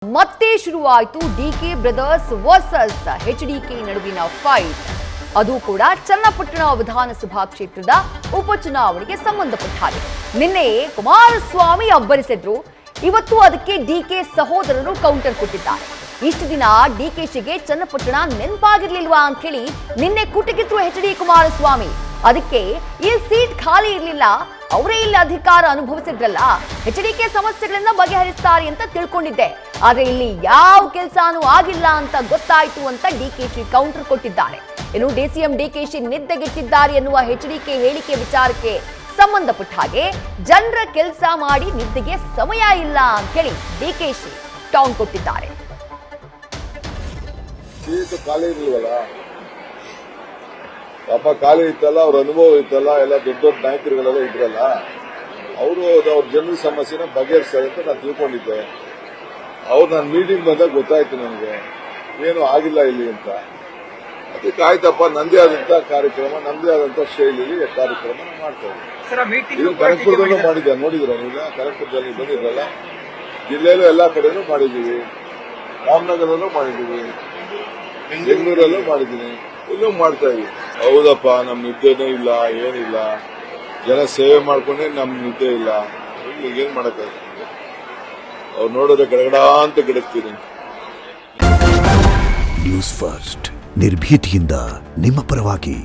ಮತ್ತೆ ಶುರುವಾಯಿತು DK brothers versus HDK ನಡುವಿನ ಫೈಟ್. ಅದು ಕೂಡ ಚನ್ನಪಟ್ಟಣ ವಿಧಾನಸಭಾ ಕ್ಷೇತ್ರದ ಉಪಚುನಾವಣೆಗೆ ಸಂಬಂಧಪಟ್ಟ ಹಾಗೆ. ನಿನ್ನೆ ಕುಮಾರಸ್ವಾಮಿ ಅಬ್ಬರಿಸಿದ್ರು, ಇವತ್ತು ಅದಕ್ಕೆ ಡಿಕೆ ಸಹೋದರರು ಕೌಂಟರ್ ಕೊಟ್ಟಿದ್ದಾರೆ. ಇಷ್ಟು ದಿನ ಡಿಕೆಶಿಗೆ ಚನ್ನಪಟ್ಟಣ ನೆನಪಾಗಿರ್ಲಿಲ್ವಾ ಅಂತ ಹೇಳಿ ನಿನ್ನೆ ಕುಟುಕಿದ್ರು ಎಚ್ಡಿ ಕುಮಾರಸ್ವಾಮಿ. ಅದಕ್ಕೆ ಇಲ್ಲಿ ಸೀಟ್ ಖಾಲಿ ಇರ್ಲಿಲ್ಲ, ಅವರೇ ಇಲ್ಲಿ ಅಧಿಕಾರ ಅನುಭವಿಸಿದ್ರಲ್ಲ, ಎಚ್ಡಿಕೆ ಸಮಸ್ಯೆಗಳನ್ನ ಬಗೆಹರಿಸ್ತಾರೆ ಅಂತ ತಿಳ್ಕೊಂಡಿದ್ದೆ, ಆದ್ರೆ ಇಲ್ಲಿ ಯಾವ ಕೆಲಸನೂ ಆಗಿಲ್ಲ ಅಂತ ಗೊತ್ತಾಯ್ತು ಅಂತ ಡಿಕೆಶಿ ಕೌಂಟರ್ ಕೊಟ್ಟಿದ್ದಾರೆ. ಇನ್ನು ಡಿಸಿಎಂ ಡಿಕೆಶಿ ನಿದ್ದೆಗೆಟ್ಟಿದ್ದಾರೆ ಎನ್ನುವ ಎಚ್ಡಿಕೆ ಹೇಳಿಕೆ ವಿಚಾರಕ್ಕೆ ಸಂಬಂಧಪಟ್ಟ ಹಾಗೆ ಜನರ ಕೆಲಸ ಮಾಡಿ ನಿದ್ದೆಗೆ ಸಮಯ ಇಲ್ಲ ಅಂತ ಹೇಳಿ ಡಿಕೆಶಿ ಟಾಂಗ್ ಕೊಟ್ಟಿದ್ದಾರೆ. ಪಾಪ ಖಾಲಿ ಇತ್ತಲ್ಲ, ಅವ್ರ ಅನುಭವ ಇತ್ತಲ್ಲ, ಎಲ್ಲ ದೊಡ್ಡ ದೊಡ್ಡ ನಾಯಕರುಗಳೆಲ್ಲ ಇದ್ರಲ್ಲ, ಅವರು ಅವ್ರ ಜನರ ಸಮಸ್ಯೆನ ಬಗೆಹರಿಸ್ತಾರೆ ಅಂತ ನಾನು ತಿಳ್ಕೊಂಡಿದ್ದೆ. ಅವ್ರು ನಾನು ಮೀಟಿಂಗ್ ಬಂದಾಗ ಗೊತ್ತಾಯ್ತು ನನಗೆ ಏನು ಆಗಿಲ್ಲ ಇಲ್ಲಿ ಅಂತ. ಅದಕ್ಕೆ ಆಯ್ತಪ್ಪ, ನಂದೇ ಆದಂತ ಕಾರ್ಯಕ್ರಮ, ನಮ್ದೇ ಆದಂತ ಶೈಲಿಯಲ್ಲಿ ಕಾರ್ಯಕ್ರಮ ಮಾಡ್ತಾ ಇದ್ದೀವಿ. ಇದು ಕನಕಪುರದಲ್ಲೂ ಮಾಡಿದ್ದೆ, ನೋಡಿದ್ರ ನೀವು? ಕನಕಪುರದಲ್ಲಿ ಬಂದಿದ್ರಲ್ಲ, ಜಿಲ್ಲೆಯಲ್ಲೂ ಎಲ್ಲಾ ಕಡೆನೂ ಮಾಡಿದ್ದೀವಿ, ರಾಮನಗರಲ್ಲೂ ಮಾಡಿದ್ದೀವಿ, ಬೆಂಗಳೂರಲ್ಲೂ ಮಾಡಿದ್ದೀನಿ, ಇಲ್ಲೂ ಮಾಡ್ತಾ ಇದೀವಿ. ಹೌದಪ್ಪ, ನಮ್ ನಿದ್ದೆನೇ ಇಲ್ಲ, ಏನಿಲ್ಲ, ಜನ ಸೇವೆ ಮಾಡ್ಕೊಂಡೆ ನಮ್ ನಿದ್ದೆ ಇಲ್ಲ. ಏನ್ ಮಾಡಕ್ಕಾಗ್ತದೆ? ಅವ್ರು ನೋಡಿದ್ರೆ ಗಡಗಡ ಅಂತ ಗಿಡಕ್ತೀನಿ. ನ್ಯೂಸ್ ಫಸ್ಟ್ ನಿರ್ಭೀತಿಯಿಂದ ನಿಮ್ಮ ಪರವಾಗಿ.